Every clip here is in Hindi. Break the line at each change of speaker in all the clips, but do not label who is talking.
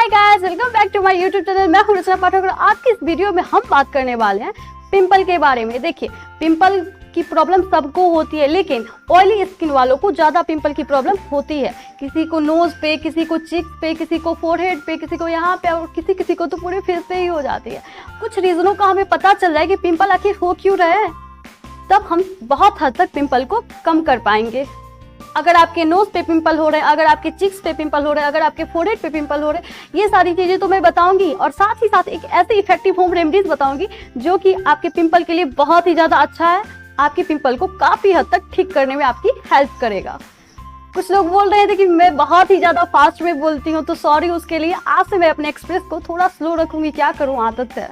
Hi guys, welcome back to my YouTube channel. मैं हूं रचना पाठक और आज की इस वीडियो में हम बात करने वाले हैं पिंपल के बारे में। देखिए, पिंपल की प्रॉब्लम सबको होती है, लेकिन ऑयली स्किन वालों को ज़्यादा पिंपल की प्रॉब्लम होती है। किसी को नोज पे, किसी को चिक्स पे, किसी को फोरहेड पे, किसी को यहाँ पे और किसी को तो पूरे फेस पे ही हो जाती है। कुछ रीज़नों का हमें पता चल जाए कि पिंपल आखिर हो क्यों रहे हैं, तब हम बहुत हद तक पिंपल को कम कर पाएंगे। अगर आपके नोज पे पिंपल हो रहे हैं, अगर आपके चिक्स पे पिंपल हो रहे हैं, अगर आपके फोरहेड पे पिंपल हो रहे हैं, ये सारी चीजें तो मैं बताऊंगी और साथ ही साथ एक ऐसी इफेक्टिव होम रेमेडीज बताऊंगी जो कि आपके पिंपल के लिए बहुत ही ज्यादा अच्छा है। आपके पिंपल को काफी हद तक ठीक करने में आपकी हेल्प करेगा। कुछ लोग बोल रहे थे कि मैं बहुत ही ज्यादा फास्ट में बोलती हूँ, तो सॉरी उसके लिए। आज से मैं अपने एक्सप्रेस को थोड़ा स्लो रखूंगी, क्या करूँ, आदत है।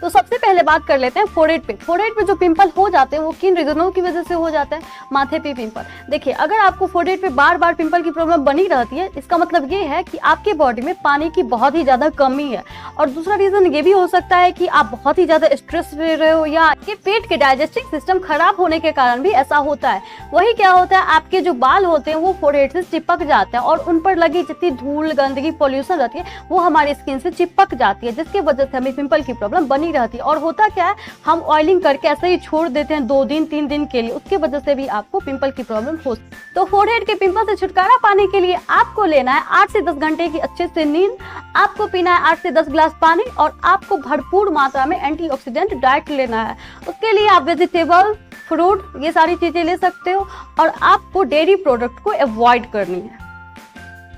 तो सबसे पहले बात कर लेते हैं फोरहेड पे। फोरहेड पे जो पिंपल हो जाते हैं वो किन रीजनों की वजह से हो जाता है? माथे पे पिंपल। देखिए, अगर आपको फोरहेड पे बार बार पिंपल की प्रॉब्लम बनी रहती है, इसका मतलब ये है कि आपके बॉडी में पानी की बहुत ही ज्यादा कमी है। और दूसरा रीजन ये भी हो सकता है कि आप बहुत ही ज्यादा स्ट्रेस में रहे हो या आपके पेट के डाइजेस्टिंग सिस्टम खराब होने के कारण भी ऐसा होता है। वही क्या होता है, आपके जो बाल होते हैं वो फोरहेड से चिपक जाते हैं और उन पर लगी जितनी धूल, गंदगी, पॉल्यूशन रहती है वो हमारी स्किन से चिपक जाती है, जिसकी वजह से हमें पिंपल की प्रॉब्लम बनी रहती है। और होता क्या है, हम ऑयलिंग करके ऐसे ही छोड़ देते हैं 2 दिन 3 दिन के लिए, उसकी वजह से भी आपको पिंपल की प्रॉब्लम हो। तो फोरहेड के पिंपल से छुटकारा पाने के लिए आपको लेना है 8 से 10 घंटे की अच्छे से नींद, आपको पीना है 8 से 10 गिलास पानी और आपको भरपूर मात्रा में एंटीऑक्सीडेंट डाइट लेना है। उसके लिए आप वेजिटेबल, फ्रूट, ये सारी चीजें ले सकते हो और आपको डेयरी प्रोडक्ट को अवॉइड करनी है।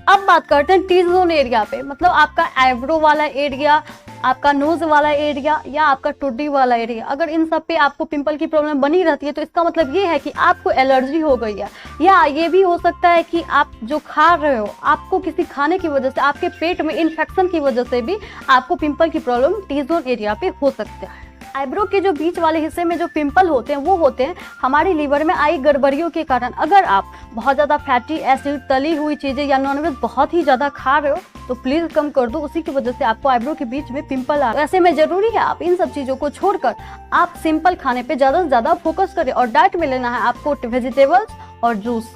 अब बात करते हैं टी जोन एरिया पे, मतलब आपका आईब्रो वाला एरिया, आपका नोज वाला एरिया या आपका टुड्डी वाला एरिया। अगर इन सब पे आपको पिंपल की प्रॉब्लम बनी रहती है तो इसका मतलब ये है कि आपको एलर्जी हो गई है, या ये भी हो सकता है कि आप जो खा रहे हो, आपको किसी खाने की वजह से, आपके पेट में इन्फेक्शन की वजह से भी आपको पिंपल की प्रॉब्लम टी जोन एरिया पे हो सकता है। आईब्रो के जो बीच वाले हिस्से में जो पिंपल होते हैं वो होते हैं हमारी लीवर में आई गड़बड़ियों के कारण। अगर आप बहुत ज़्यादा फैटी एसिड, तली हुई चीज़ें या नॉनवेज बहुत ही ज़्यादा खा रहे हो तो प्लीज़ कम कर दो, उसी की वजह से आपको आईब्रो के बीच में पिंपल आ रहा है। ऐसे में ज़रूरी है आप इन सब चीज़ों को छोड़कर आप सिंपल खाने पे ज़्यादा से ज़्यादा फोकस करें और डाइट में लेना है आपको वेजिटेबल्स और जूस।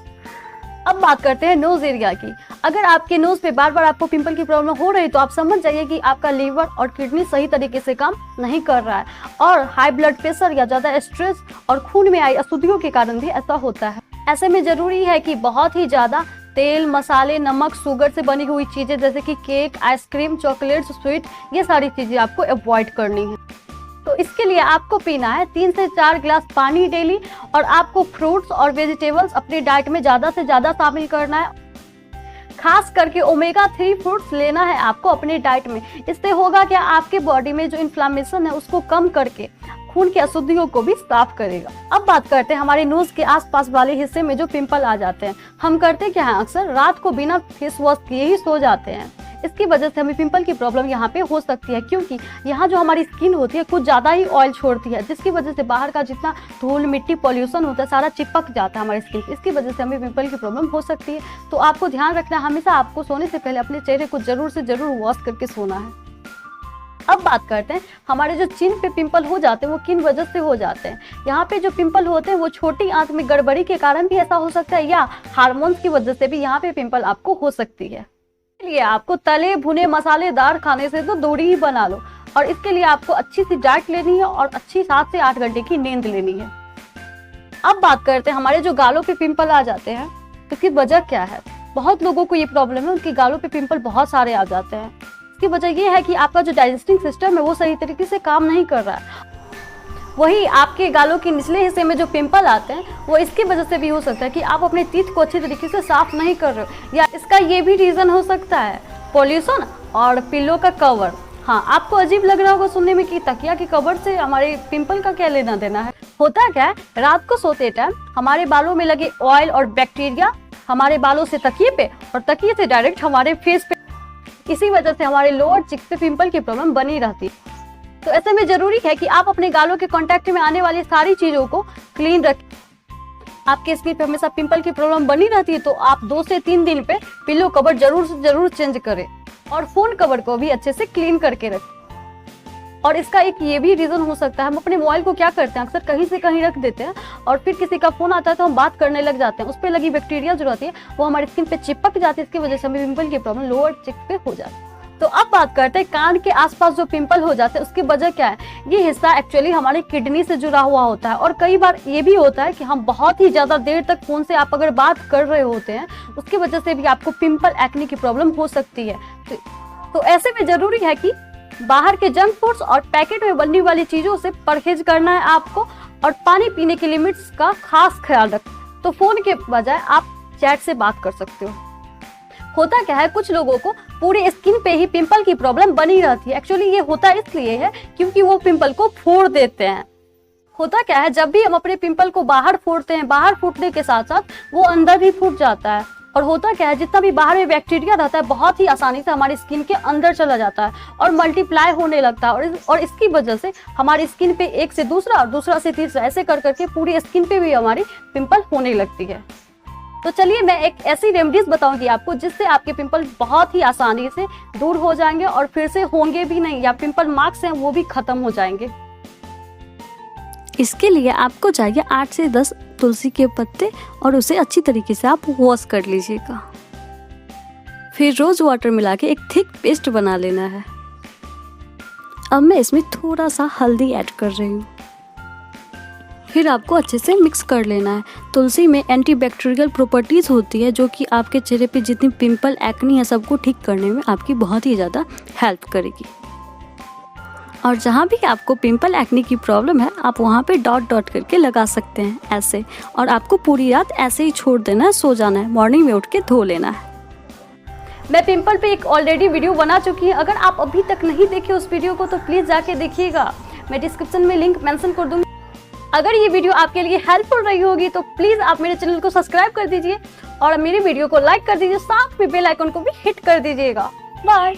अब बात करते हैं नोज एरिया की। अगर आपके नोज पे बार बार आपको पिंपल की प्रॉब्लम हो रही है तो आप समझ जाइए कि आपका लीवर और किडनी सही तरीके से काम नहीं कर रहा है और हाई ब्लड प्रेशर या ज़्यादा स्ट्रेस और खून में आई अशुद्धियों के कारण भी ऐसा होता है। ऐसे में ज़रूरी है कि बहुत ही ज़्यादा तेल, मसाले, नमक, शुगर से बनी हुई चीज़ें जैसे कि केक, आइसक्रीम, चॉकलेट्स, स्वीट, ये सारी चीज़ें आपको अवॉइड करनी है। तो इसके लिए आपको पीना है 3 से 4 गिलास पानी डेली और आपको फ्रूट्स और वेजिटेबल्स अपनी डाइट में ज़्यादा से ज़्यादा शामिल करना है। खास करके ओमेगा 3 फ्रूट्स लेना है आपको अपनी डाइट में। इससे होगा क्या, आपके बॉडी में जो इन्फ्लामेशन है उसको कम करके खून की अशुद्धियों को भी साफ करेगा। अब बात करते हैं हमारे नोज के आसपास वाले हिस्से में जो पिंपल आ जाते हैं। हम करते क्या है, अक्सर रात को बिना फेस वॉश किए ही सो जाते हैं। इसकी वजह से हमें पिंपल की प्रॉब्लम यहाँ पे हो सकती है, क्योंकि यहाँ जो हमारी स्किन होती है कुछ ज़्यादा ही ऑयल छोड़ती है, जिसकी वजह से बाहर का जितना धूल, मिट्टी, पॉल्यूशन होता है सारा चिपक जाता है हमारी स्किन। इसकी वजह से हमें पिंपल की प्रॉब्लम हो सकती है। तो आपको ध्यान रखना है, हमेशा आपको सोने से पहले अपने चेहरे को जरूर से जरूर वॉश करके सोना है। अब बात करते हैं हमारे जो चिन पे पिंपल हो जाते हैं वो किन वजह से हो जाते हैं। यहाँ पे जो पिंपल होते हैं वो छोटी आंत में गड़बड़ी के कारण भी ऐसा हो सकता है या हार्मोन्स की वजह से भी यहाँ पे पिंपल आपको हो सकती है। इसलिए आपको तले भुने मसालेदार खाने से तो दूरी ही बना लो और इसके लिए आपको अच्छी सी डाइट लेनी है और अच्छी 7 से 8 घंटे की नींद लेनी है। अब बात करते हैं हमारे जो गालों पे पिंपल आ जाते हैं, इसकी वजह क्या है। बहुत लोगों को ये प्रॉब्लम है, उनके गालों पे पिंपल बहुत सारे आ जाते हैं। इसकी वजह ये है कि आपका जो डाइजेस्टिंग सिस्टम है वो सही तरीके से काम नहीं कर रहा है। वही आपके गालों के निचले हिस्से में जो पिंपल आते हैं वो इसकी वजह से भी हो सकता है कि आप अपने टीथ को अच्छी तरीके से साफ नहीं कर रहे हो, या इसका ये भी रीजन हो सकता है पॉल्यूशन और पिलो का कवर। हाँ, आपको अजीब लग रहा होगा सुनने में कि तकिया के कवर से हमारे पिंपल का क्या लेना देना है। होता क्या है, रात को सोते टाइम हमारे बालों में लगे ऑयल और बैक्टीरिया हमारे बालों से तकिए पे और तकिए से डायरेक्ट हमारे फेस पे, इसी वजह से हमारे लोअर चिक पे पिंपल की प्रॉब्लम बनी रहती है। तो ऐसे में जरूरी है कि आप अपने गालों के कांटेक्ट में आने वाली सारी चीजों को क्लीन रखें। आपके स्किन पे हमेशा पिंपल की प्रॉब्लम बनी रहती है तो आप 2 से 3 दिन पे पिलो कवर जरूर से जरूर चेंज करें और फोन कवर को भी अच्छे से क्लीन करके रखें। और इसका एक ये भी रीजन हो सकता है, हम अपने मोबाइल को क्या करते हैं अक्सर कहीं से कहीं रख देते हैं और फिर किसी का फोन आता है तो हम बात करने लग जाते हैं, उस पर लगी बैक्टीरिया जो रहती है वो हमारी स्किन पे चिपक जाती है, इसकी वजह से हमें पिंपल की प्रॉब्लम लोअर चेक पे हो जाती है। तो अब बात करते हैं कान के आसपास जो पिंपल हो जाते हैं उसकी वजह क्या है। ये हिस्सा एक्चुअली हमारी किडनी से जुड़ा हुआ होता है और कई बार ये भी होता है कि हम बहुत ही ज्यादा देर तक फोन से आप अगर बात कर रहे होते हैं उसकी वजह से भी आपको पिंपल एक्ने की प्रॉब्लम हो सकती है। तो ऐसे में जरूरी है कि बाहर के जंक फूड्स और पैकेट में बनने वाली चीजों से परहेज करना है आपको और पानी पीने की लिमिट्स का खास ख्याल रखें। तो फोन के बजाय आप चैट से बात कर सकते हो। होता क्या है, कुछ लोगों को पूरी स्किन पे ही पिंपल की प्रॉब्लम बनी रहती है। एक्चुअली ये होता इसलिए है क्योंकि वो पिंपल को फोड़ देते हैं। होता क्या है, जब भी हम अपने पिंपल को बाहर फोड़ते हैं, बाहर फूटने के साथ साथ वो अंदर भी फूट जाता है। और होता क्या है, जितना भी बाहर में बैक्टीरिया रहता है बहुत ही आसानी से हमारी स्किन के अंदर चला जाता है और मल्टीप्लाई होने लगता है और इसकी वजह से हमारी स्किन पे एक से दूसरा और दूसरा से तीसरा ऐसे कर करके पूरी स्किन पे भी हमारी पिंपल होने लगती है। तो चलिए मैं एक ऐसी रेमेडीज बताऊंगी आपको जिससे आपके पिंपल बहुत ही आसानी से दूर हो जाएंगे और फिर से होंगे भी नहीं, या पिंपल मार्क्स हैं वो भी खत्म हो जाएंगे।
इसके लिए आपको चाहिए 8 से 10 तुलसी के पत्ते और उसे अच्छी तरीके से आप वॉश कर लीजिएगा। फिर रोज वाटर मिला के एक थिक पेस्ट बना लेना है। अब मैं इसमें थोड़ा सा हल्दी ऐड कर रही हूँ। फिर आपको अच्छे से मिक्स कर लेना है। तुलसी में एंटीबैक्टीरियल प्रॉपर्टीज होती है जो कि आपके चेहरे पे जितनी पिंपल एक्नी है सबको ठीक करने में आपकी बहुत ही ज़्यादा हेल्प करेगी। और जहाँ भी आपको पिंपल एक्ने की प्रॉब्लम है आप वहाँ पे डॉट डॉट करके लगा सकते हैं ऐसे, और आपको पूरी रात ऐसे ही छोड़ देना है, सो जाना है, मॉर्निंग में उठ के धो लेना है।
मैं पिंपल पे एक ऑलरेडी वीडियो बना चुकी है, अगर आप अभी तक नहीं देखे उस वीडियो को तो प्लीज़ जाके देखिएगा, मैं डिस्क्रिप्शन में लिंक मेंशन कर दूँगी। अगर ये वीडियो आपके लिए हेल्पफुल रही होगी तो प्लीज़ आप मेरे चैनल को सब्सक्राइब कर दीजिए और मेरी वीडियो को लाइक कर दीजिए, साथ में बेल आइकन को भी हिट कर दीजिएगा। बाय।